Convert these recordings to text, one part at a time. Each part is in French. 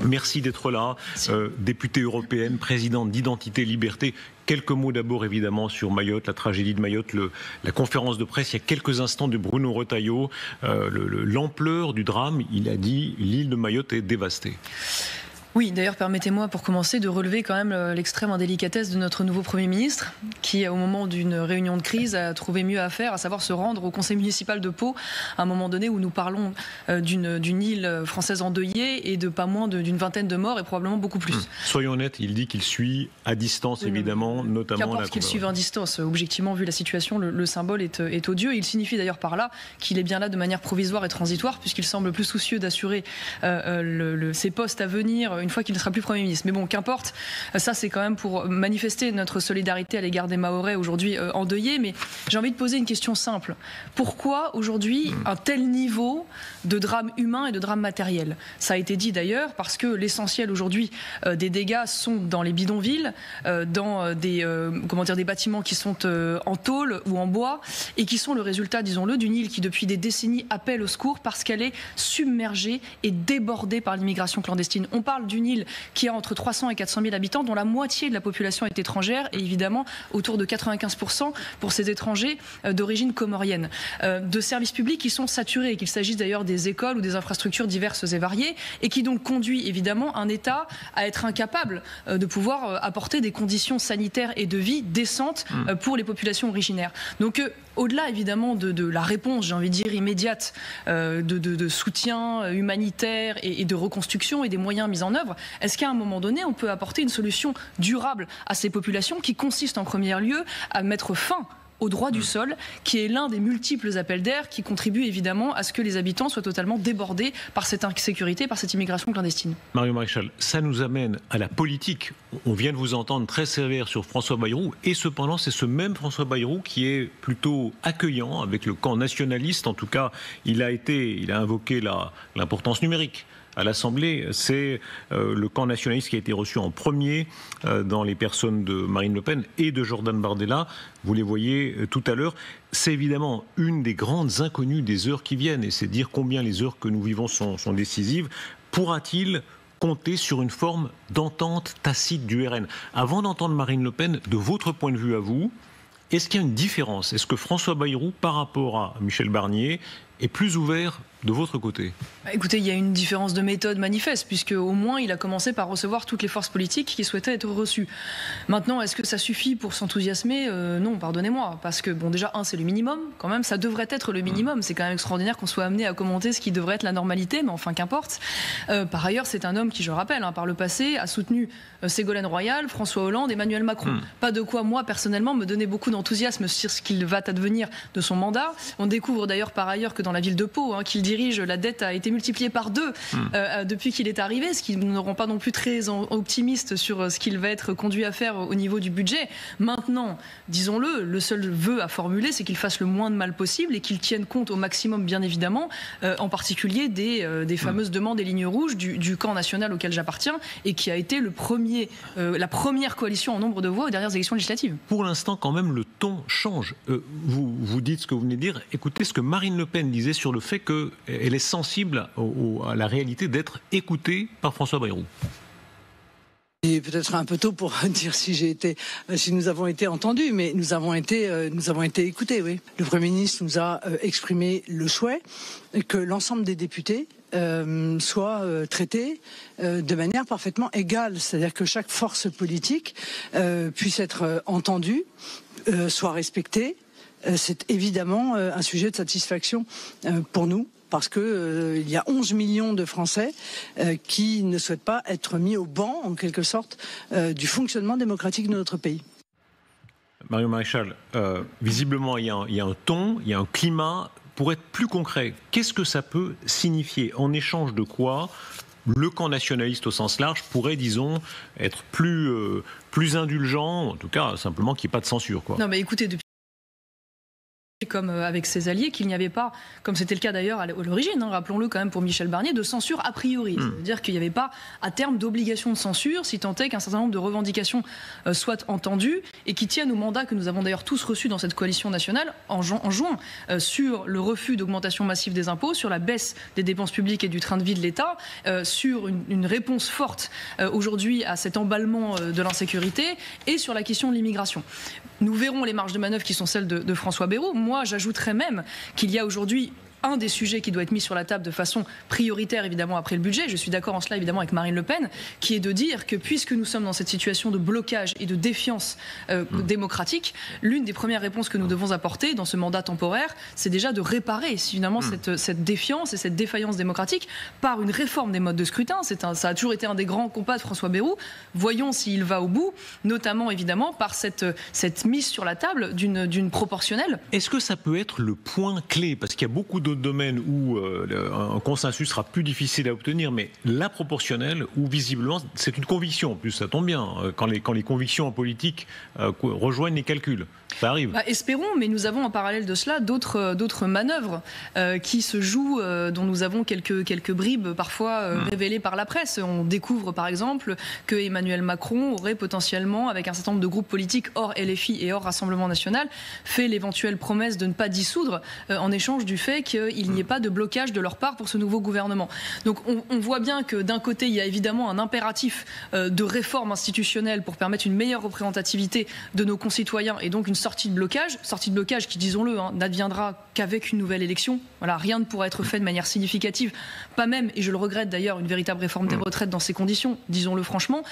Merci d'être là, députée européenne, présidente d'Identité Liberté. Quelques mots d'abord évidemment sur Mayotte, la tragédie de Mayotte, la conférence de presse il y a quelques instants de Bruno Retailleau, l'ampleur du drame, il a dit l'île de Mayotte est dévastée. Oui, d'ailleurs, permettez-moi pour commencer de relever quand même l'extrême indélicatesse de notre nouveau Premier ministre qui, au moment d'une réunion de crise, a trouvé mieux à faire, à savoir se rendre au conseil municipal de Pau, à un moment donné où nous parlons d'une île française endeuillée et de pas moins d'une vingtaine de morts et probablement beaucoup plus. Soyons honnêtes, il dit qu'il suit à distance évidemment, notamment... Qu'importe qu'il suive à distance, objectivement vu la situation, le symbole est odieux. Il signifie d'ailleurs par là qu'il est bien là de manière provisoire et transitoire puisqu'il semble plus soucieux d'assurer ses postes à venir une fois qu'il ne sera plus Premier ministre. Mais bon, qu'importe, ça c'est quand même pour manifester notre solidarité à l'égard des Mahorais aujourd'hui endeuillés. Mais j'ai envie de poser une question simple. Pourquoi aujourd'hui un tel niveau de drame humain et de drame matériel? Ça a été dit d'ailleurs parce que l'essentiel aujourd'hui des dégâts sont dans les bidonvilles, dans des bâtiments qui sont en tôle ou en bois et qui sont le résultat, disons-le, d'une île qui depuis des décennies appelle au secours parce qu'elle est submergée et débordée par l'immigration clandestine. On parle d'une île qui a entre 300 et 400 000 habitants, dont la moitié de la population est étrangère et évidemment autour de 95% pour ces étrangers d'origine comorienne. De services publics qui sont saturés, qu'il s'agisse d'ailleurs des écoles ou des infrastructures diverses et variées, et qui donc conduit évidemment un État à être incapable de pouvoir apporter des conditions sanitaires et de vie décentes pour les populations originaires. Donc au-delà évidemment de la réponse, j'ai envie de dire, immédiate de soutien humanitaire et de reconstruction et des moyens mis en œuvre, est-ce qu'à un moment donné, on peut apporter une solution durable à ces populations qui consiste en premier lieu à mettre fin au droit du sol, qui est l'un des multiples appels d'air qui contribuent évidemment à ce que les habitants soient totalement débordés par cette insécurité, par cette immigration clandestine. Marion Maréchal, ça nous amène à la politique. On vient de vous entendre très sévère sur François Bayrou, et cependant c'est ce même François Bayrou qui est plutôt accueillant avec le camp nationaliste. En tout cas, il a invoqué l'importance numérique. À l'Assemblée, c'est le camp nationaliste qui a été reçu en premier dans les personnes de Marine Le Pen et de Jordan Bardella. Vous les voyez tout à l'heure. C'est évidemment une des grandes inconnues des heures qui viennent, et c'est dire combien les heures que nous vivons sont décisives. Pourra-t-il compter sur une forme d'entente tacite du RN? Avant d'entendre Marine Le Pen, de votre point de vue à vous, est-ce qu'il y a une différence? Est-ce que François Bayrou, par rapport à Michel Barnier, est plus ouvert de votre côté? Écoutez, il y a une différence de méthode manifeste, puisque au moins il a commencé par recevoir toutes les forces politiques qui souhaitaient être reçues. Maintenant, est-ce que ça suffit pour s'enthousiasmer? Non, pardonnez-moi, parce que bon, déjà, c'est le minimum, quand même, ça devrait être le minimum. C'est quand même extraordinaire qu'on soit amené à commenter ce qui devrait être la normalité, mais enfin, qu'importe. Par ailleurs, c'est un homme qui, je rappelle, par le passé, a soutenu Ségolène Royal, François Hollande, Emmanuel Macron. Pas de quoi, moi, personnellement, me donner beaucoup d'enthousiasme sur ce qu'il va advenir de son mandat. On découvre d'ailleurs par ailleurs que dans la ville de Pau, qu'il dirige, la dette a été multipliée par 2 depuis qu'il est arrivé, ce qui ne rend pas non plus très optimiste sur ce qu'il va être conduit à faire au niveau du budget. Maintenant, disons-le, le seul vœu à formuler, c'est qu'il fasse le moins de mal possible et qu'il tienne compte au maximum, bien évidemment, en particulier des fameuses demandes et lignes rouges du camp national auquel j'appartiens et qui a été la première coalition en nombre de voix aux dernières élections législatives. Pour l'instant, quand même, le ton change. Vous dites ce que vous venez de dire. Écoutez ce que Marine Le Pen disait sur le fait qu'elle est sensible à la réalité d'être écoutée par François Bayrou. Et peut-être un peu tôt pour dire si nous avons été entendus, mais nous avons été écoutés, oui. Le Premier ministre nous a exprimé le souhait que l'ensemble des députés soient traités de manière parfaitement égale, c'est-à-dire que chaque force politique puisse être entendue, soit respectée. C'est évidemment un sujet de satisfaction pour nous, parce que il y a 11 millions de Français qui ne souhaitent pas être mis au banc, en quelque sorte, du fonctionnement démocratique de notre pays. Marion Maréchal, visiblement il y a un ton, il y a un climat. Pour être plus concret, qu'est-ce que ça peut signifier? En échange de quoi le camp nationaliste au sens large pourrait, disons, être plus indulgent, en tout cas simplement qu'il n'y ait pas de censure, quoi. Non mais écoutez, depuis comme avec ses alliés, qu'il n'y avait pas, comme c'était le cas d'ailleurs à l'origine, rappelons-le quand même pour Michel Barnier, de censure a priori. C'est-à-dire qu'il n'y avait pas à terme d'obligation de censure, si tant est qu'un certain nombre de revendications soient entendues et qui tiennent au mandat que nous avons d'ailleurs tous reçu dans cette coalition nationale en juin, sur le refus d'augmentation massive des impôts, sur la baisse des dépenses publiques et du train de vie de l'État, sur une réponse forte aujourd'hui à cet emballement de l'insécurité et sur la question de l'immigration. Nous verrons les marges de manœuvre qui sont celles de François Bayrou. Moi, j'ajouterais même qu'il y a aujourd'hui un des sujets qui doit être mis sur la table de façon prioritaire, évidemment, après le budget, je suis d'accord en cela, évidemment, avec Marine Le Pen, qui est de dire que puisque nous sommes dans cette situation de blocage et de défiance démocratique, l'une des premières réponses que nous devons apporter dans ce mandat temporaire, c'est déjà de réparer, finalement, cette défiance et cette défaillance démocratique par une réforme des modes de scrutin. Ça a toujours été un des grands combats de François Bayrou. Voyons s'il va au bout, notamment, évidemment, par cette mise sur la table d'une proportionnelle. Est-ce que ça peut être le point clé? Parce qu'il y a beaucoup d'autres domaines où un consensus sera plus difficile à obtenir, mais la proportionnelle, où visiblement c'est une conviction, en plus ça tombe bien, quand les convictions en politique rejoignent les calculs. Ça arrive. Espérons, mais nous avons en parallèle de cela d'autres manœuvres qui se jouent, dont nous avons quelques bribes parfois révélées par la presse. On découvre par exemple que Emmanuel Macron aurait potentiellement, avec un certain nombre de groupes politiques hors LFI et hors Rassemblement National, fait l'éventuelle promesse de ne pas dissoudre en échange du fait qu'il n'y ait pas de blocage de leur part pour ce nouveau gouvernement. Donc on voit bien que d'un côté il y a évidemment un impératif de réforme institutionnelle pour permettre une meilleure représentativité de nos concitoyens et donc une sortie de blocage qui, disons-le, n'adviendra qu'avec une nouvelle élection. Voilà, rien ne pourra être fait de manière significative, pas même, et je le regrette d'ailleurs, une véritable réforme des retraites dans ces conditions, disons-le franchement.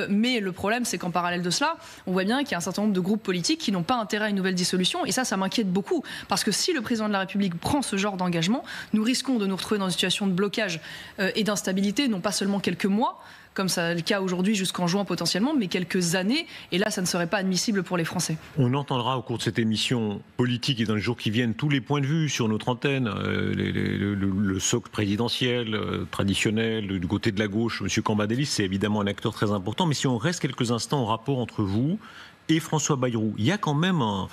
Mais le problème, c'est qu'en parallèle de cela, on voit bien qu'il y a un certain nombre de groupes politiques qui n'ont pas intérêt à une nouvelle dissolution, et ça m'inquiète beaucoup, parce que si le président de la République prend ce genre d'engagement, nous risquons de nous retrouver dans une situation de blocage et d'instabilité, non pas seulement quelques mois, comme c'est le cas aujourd'hui jusqu'en juin potentiellement, mais quelques années, et là ça ne serait pas admissible pour les Français. On entendra au cours de cette émission politique et dans les jours qui viennent tous les points de vue sur notre antenne, le socle présidentiel traditionnel, du côté de la gauche, M. Cambadélis, c'est évidemment un acteur très important, mais si on reste quelques instants au rapport entre vous et François Bayrou, il y a quand même un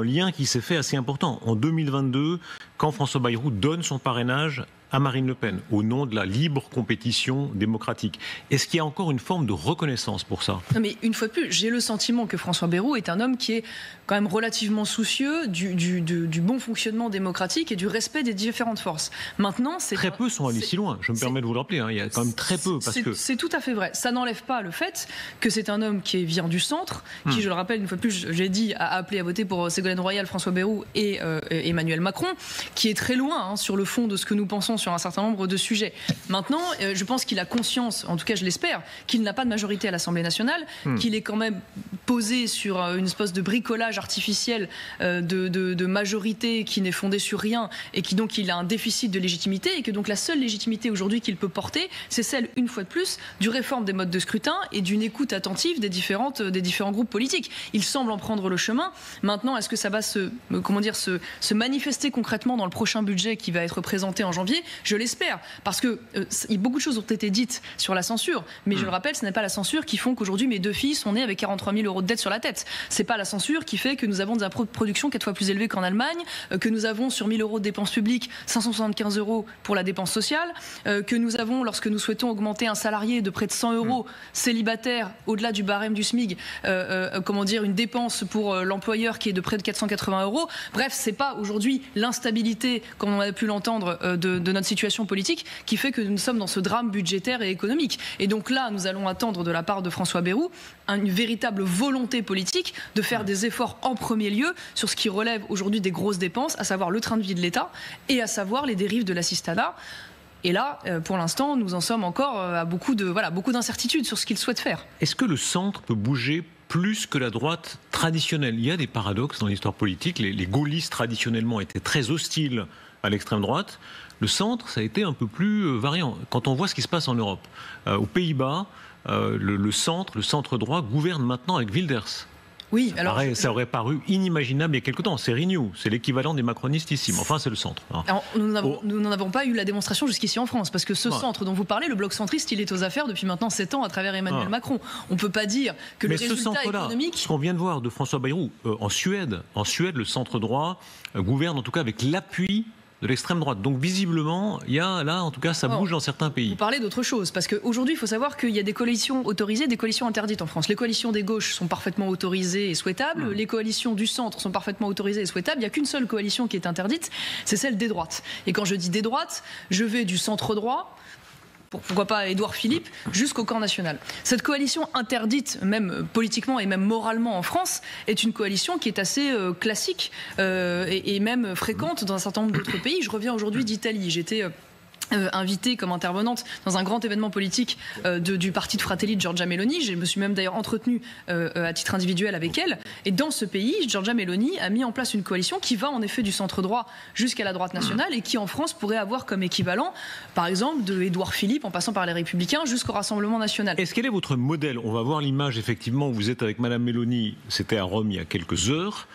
lien qui s'est fait assez important. En 2022, quand François Bayrou donne son parrainage à Marine Le Pen, au nom de la libre compétition démocratique. Est-ce qu'il y a encore une forme de reconnaissance pour ça? Non, mais une fois de plus, j'ai le sentiment que François Bayrou est un homme qui est quand même relativement soucieux du bon fonctionnement démocratique et du respect des différentes forces. Maintenant, très peu sont allés si loin, je me permets de vous le rappeler, il y a quand même très peu. C'est tout à fait vrai. Ça n'enlève pas le fait que c'est un homme qui vient du centre, qui, je le rappelle, une fois de plus, j'ai dit, a appelé à voter pour Ségolène Royal, François Bayrou et Emmanuel Macron, qui est très loin sur le fond de ce que nous pensons sur un certain nombre de sujets. Maintenant, je pense qu'il a conscience, en tout cas je l'espère, qu'il n'a pas de majorité à l'Assemblée nationale, qu'il est quand même posé sur une espèce de bricolage artificiel de majorité qui n'est fondé sur rien et qui donc il a un déficit de légitimité et que donc la seule légitimité aujourd'hui qu'il peut porter, c'est celle, une fois de plus, du réforme des modes de scrutin et d'une écoute attentive des différents groupes politiques. Il semble en prendre le chemin. Maintenant, est-ce que ça va se manifester concrètement dans le prochain budget qui va être présenté en janvier? Je l'espère, parce que beaucoup de choses ont été dites sur la censure, mais je le rappelle, ce n'est pas la censure qui font qu'aujourd'hui mes deux filles sont nées avec 43 000 euros de dette sur la tête. C'est pas la censure qui fait que nous avons des impôts de production 4 fois plus élevés qu'en Allemagne, que nous avons sur 1000 euros de dépenses publiques 575 euros pour la dépense sociale, que nous avons, lorsque nous souhaitons augmenter un salarié de près de 100 euros célibataire au-delà du barème du SMIC, une dépense pour l'employeur qui est de près de 480 euros. Bref, c'est pas aujourd'hui l'instabilité, comme on a pu l'entendre, de notre situation politique qui fait que nous sommes dans ce drame budgétaire et économique. Et donc là, nous allons attendre de la part de François Bayrou une véritable volonté politique de faire des efforts en premier lieu sur ce qui relève aujourd'hui des grosses dépenses, à savoir le train de vie de l'État et à savoir les dérives de l'assistanat. Et là, pour l'instant, nous en sommes encore à beaucoup d'incertitudes sur ce qu'il souhaite faire. Est-ce que le centre peut bouger plus que la droite traditionnelle? Il y a des paradoxes dans l'histoire politique. Les gaullistes traditionnellement étaient très hostiles à l'extrême droite. Le centre, ça a été un peu plus variant. Quand on voit ce qui se passe en Europe, aux Pays-Bas, le centre droit gouverne maintenant avec Wilders. Oui, alors ça aurait paru inimaginable il y a quelque temps. C'est Renew, c'est l'équivalent des macronistes ici, mais enfin c'est le centre. Alors, nous n'en avons pas eu la démonstration jusqu'ici en France, parce que ce centre dont vous parlez, le bloc centriste, il est aux affaires depuis maintenant 7 ans à travers Emmanuel Macron. On ne peut pas dire que mais le résultat économique... Ce qu'on vient de voir de François Bayrou, en Suède, le centre droit gouverne en tout cas avec l'appui de l'extrême droite. Donc visiblement, il y a là, en tout cas, ça bouge dans certains pays. Vous parlez d'autre chose, parce qu'aujourd'hui, il faut savoir qu'il y a des coalitions autorisées, des coalitions interdites en France. Les coalitions des gauches sont parfaitement autorisées et souhaitables. Les coalitions du centre sont parfaitement autorisées et souhaitables. Il n'y a qu'une seule coalition qui est interdite, c'est celle des droites. Et quand je dis des droites, je vais du centre droit, pourquoi pas Édouard Philippe, jusqu'au camp national. Cette coalition interdite, même politiquement et même moralement en France, est une coalition qui est assez classique et même fréquente dans un certain nombre d'autres pays. Je reviens aujourd'hui d'Italie. J'étais invitée comme intervenante dans un grand événement politique du parti de Fratelli de Giorgia Meloni. Je me suis même d'ailleurs entretenue à titre individuel avec elle. Et dans ce pays, Giorgia Meloni a mis en place une coalition qui va en effet du centre droit jusqu'à la droite nationale et qui en France pourrait avoir comme équivalent, par exemple, de Édouard Philippe en passant par les Républicains jusqu'au Rassemblement national. Est-ce quel est votre modèle? On va voir l'image effectivement où vous êtes avec Madame Meloni. C'était à Rome il y a quelques heures.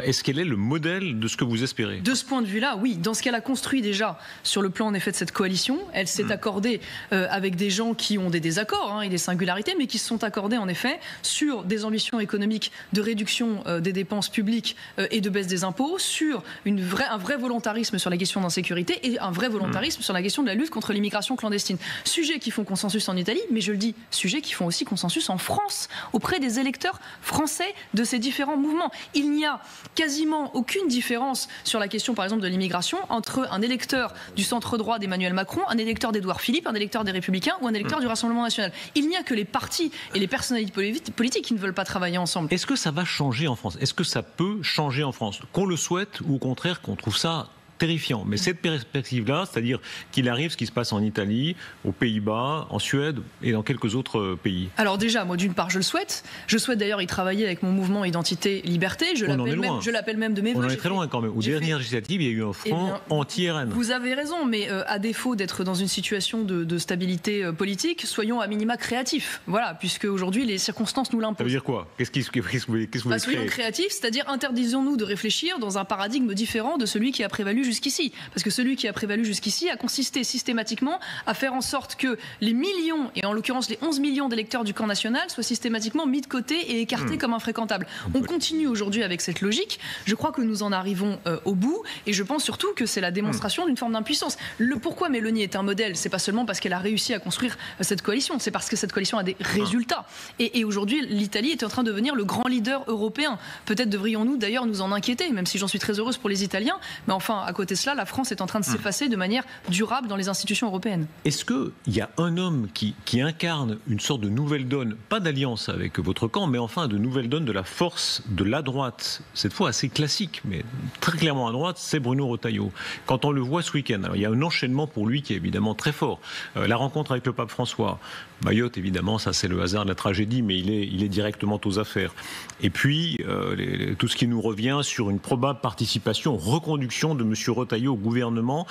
Est-ce qu'elle est le modèle de ce que vous espérez? De ce point de vue-là, oui. Dans ce qu'elle a construit déjà sur le plan en effet de cette coalition, elle s'est accordée avec des gens qui ont des désaccords et des singularités, mais qui se sont accordés en effet sur des ambitions économiques de réduction des dépenses publiques et de baisse des impôts, sur un vrai volontarisme sur la question d'insécurité et un vrai volontarisme sur la question de la lutte contre l'immigration clandestine. Sujets qui font consensus en Italie, mais je le dis, sujets qui font aussi consensus en France, auprès des électeurs français de ces différents mouvements. Il n'y a quasiment aucune différence sur la question, par exemple, de l'immigration entre un électeur du centre droit d'Emmanuel Macron, un électeur d'Édouard Philippe, un électeur des Républicains ou un électeur du Rassemblement national. Il n'y a que les partis et les personnalités politiques qui ne veulent pas travailler ensemble. Est-ce que ça va changer en France? Est-ce que ça peut changer en France? Qu'on le souhaite ou au contraire qu'on trouve ça terrifiant. Mais cette perspective-là, c'est-à-dire qu'il arrive ce qui se passe en Italie, aux Pays-Bas, en Suède et dans quelques autres pays. Alors déjà, moi d'une part, je le souhaite. Je souhaite d'ailleurs y travailler avec mon mouvement Identité Liberté. Je l'appelle même de mes voeux. On en est très loin quand même. Aux dernières législatives, il y a eu un front anti-RN. Vous avez raison, mais à défaut d'être dans une situation de stabilité politique, soyons à minima créatifs. Voilà, puisque aujourd'hui les circonstances nous l'imposent. Ça veut dire quoi? Qu'est-ce que vous voulez créer? Soyons créatifs, c'est-à-dire interdisons-nous de réfléchir dans un paradigme différent de celui qui a prévalu jusqu'ici. Parce que celui qui a prévalu jusqu'ici a consisté systématiquement à faire en sorte que les millions, et en l'occurrence les 11 millions d'électeurs du camp national, soient systématiquement mis de côté et écartés comme infréquentables. On continue aujourd'hui avec cette logique. Je crois que nous en arrivons au bout et je pense surtout que c'est la démonstration d'une forme d'impuissance. Pourquoi Meloni est un modèle? C'est pas seulement parce qu'elle a réussi à construire cette coalition, c'est parce que cette coalition a des résultats. Et aujourd'hui, l'Italie est en train de devenir le grand leader européen. Peut-être devrions-nous d'ailleurs nous en inquiéter, même si j'en suis très heureuse pour les Italiens. Mais enfin, à côté de cela, la France est en train de s'effacer de manière durable dans les institutions européennes. Est-ce qu'il y a un homme qui incarne une sorte de nouvelle donne, pas d'alliance avec votre camp, mais enfin de nouvelle donne de la force de la droite, cette fois assez classique, mais très clairement à droite, c'est Bruno Retailleau. Quand on le voit ce week-end, alors il y a un enchaînement pour lui qui est évidemment très fort. La rencontre avec le pape François, Mayotte évidemment, ça c'est le hasard de la tragédie, mais il est directement aux affaires. Et puis tout ce qui nous revient sur une probable participation, reconduction de M. Retailleau au gouvernement,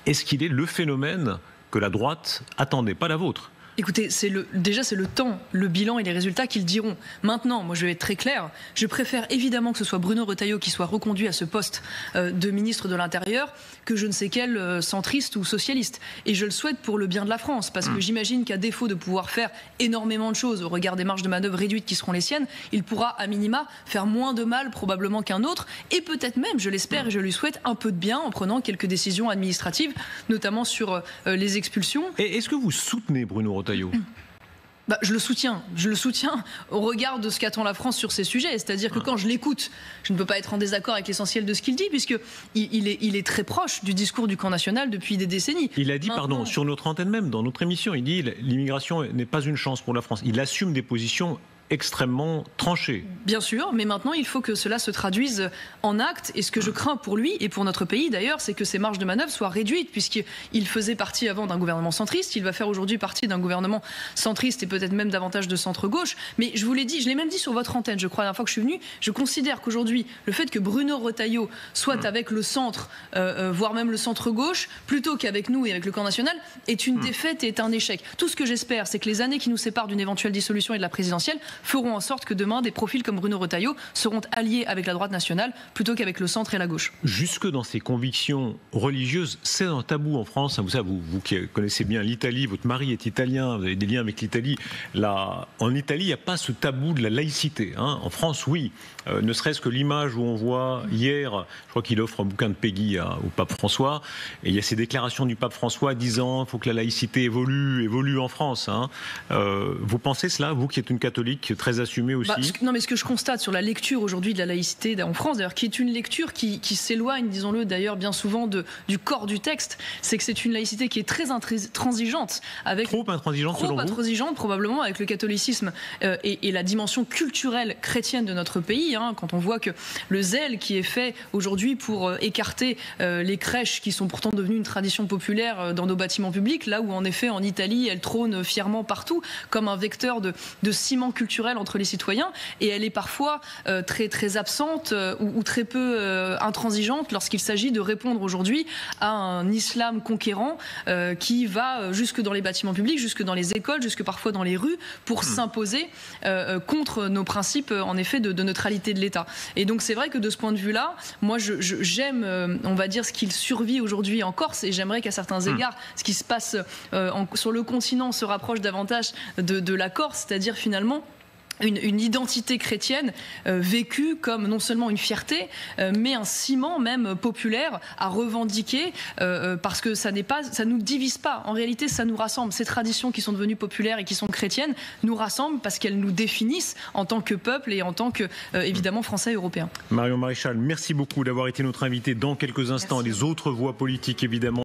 est-ce qu'il est le phénomène que la droite attendait, pas la vôtre? Écoutez, déjà c'est le temps, le bilan et les résultats qui le diront. Maintenant, moi je vais être très clair, je préfère évidemment que ce soit Bruno Retailleau qui soit reconduit à ce poste de ministre de l'Intérieur que je ne sais quel centriste ou socialiste. Et je le souhaite pour le bien de la France, parce que j'imagine qu'à défaut de pouvoir faire énormément de choses au regard des marges de manœuvre réduites qui seront les siennes, il pourra à minima faire moins de mal probablement qu'un autre, et peut-être même, je l'espère et je lui souhaite, un peu de bien en prenant quelques décisions administratives, notamment sur les expulsions. Et est-ce que vous soutenez Bruno Retailleau? Je le soutiens au regard de ce qu'attend la France sur ces sujets. C'est-à-dire que quand je l'écoute, je ne peux pas être en désaccord avec l'essentiel de ce qu'il dit, puisqu'il est très proche du discours du camp national depuis des décennies. Il a dit, sur notre antenne même, dans notre émission, il dit l'immigration n'est pas une chance pour la France. Il assume des positions extrêmement tranché. Bien sûr, mais maintenant il faut que cela se traduise en actes, et ce que je crains pour lui et pour notre pays d'ailleurs, c'est que ces marges de manœuvre soient réduites, puisqu'il faisait partie avant d'un gouvernement centriste, il va faire aujourd'hui partie d'un gouvernement centriste et peut-être même davantage de centre-gauche, mais je vous l'ai dit, je l'ai même dit sur votre antenne, je crois la dernière fois que je suis venue, je considère qu'aujourd'hui le fait que Bruno Retailleau soit avec le centre, voire même le centre-gauche, plutôt qu'avec nous et avec le camp national, est une défaite et est un échec. Tout ce que j'espère, c'est que les années qui nous séparent d'une éventuelle dissolution et de la présidentielle feront en sorte que demain, des profils comme Bruno Retailleau seront alliés avec la droite nationale plutôt qu'avec le centre et la gauche. Jusque dans ses convictions religieuses, c'est un tabou en France. Vous savez, vous qui connaissez bien l'Italie, votre mari est italien, vous avez des liens avec l'Italie. Là, en Italie, il n'y a pas ce tabou de la laïcité. En France, oui. Ne serait-ce que l'image où on voit hier, je crois qu'il offre un bouquin de Peggy au pape François, et il y a ces déclarations du pape François disant qu'il faut que la laïcité évolue en France. Vous pensez cela, vous qui êtes une catholique très assumée aussi? Non, mais ce que je constate sur la lecture aujourd'hui de la laïcité en France, d'ailleurs, qui est une lecture qui s'éloigne, disons-le d'ailleurs bien souvent, du corps du texte, c'est que c'est une laïcité qui est très intransigeante. Trop intransigeante selon vous? Trop intransigeante probablement avec le catholicisme et la dimension culturelle chrétienne de notre pays. Quand on voit que le zèle qui est fait aujourd'hui pour écarter les crèches qui sont pourtant devenues une tradition populaire dans nos bâtiments publics, là où en effet en Italie elle trône fièrement partout comme un vecteur de ciment culturel entre les citoyens, et elle est parfois très, très absente ou très peu intransigeante lorsqu'il s'agit de répondre aujourd'hui à un islam conquérant qui va jusque dans les bâtiments publics, jusque dans les écoles, jusque parfois dans les rues pour s'imposer contre nos principes en effet de neutralité de l'État. Et donc c'est vrai que de ce point de vue-là, moi j'aime, on va dire, ce qu'il survit aujourd'hui en Corse, et j'aimerais qu'à certains égards, ce qui se passe sur le continent se rapproche davantage de la Corse, c'est-à-dire finalement une identité chrétienne vécue comme non seulement une fierté, mais un ciment même populaire à revendiquer, parce que ça nous divise pas. En réalité, ça nous rassemble. Ces traditions qui sont devenues populaires et qui sont chrétiennes nous rassemblent parce qu'elles nous définissent en tant que peuple et en tant que, évidemment, Français et Européens. Marion Maréchal, merci beaucoup d'avoir été notre invité. Dans quelques instants, les autres voix politiques, évidemment.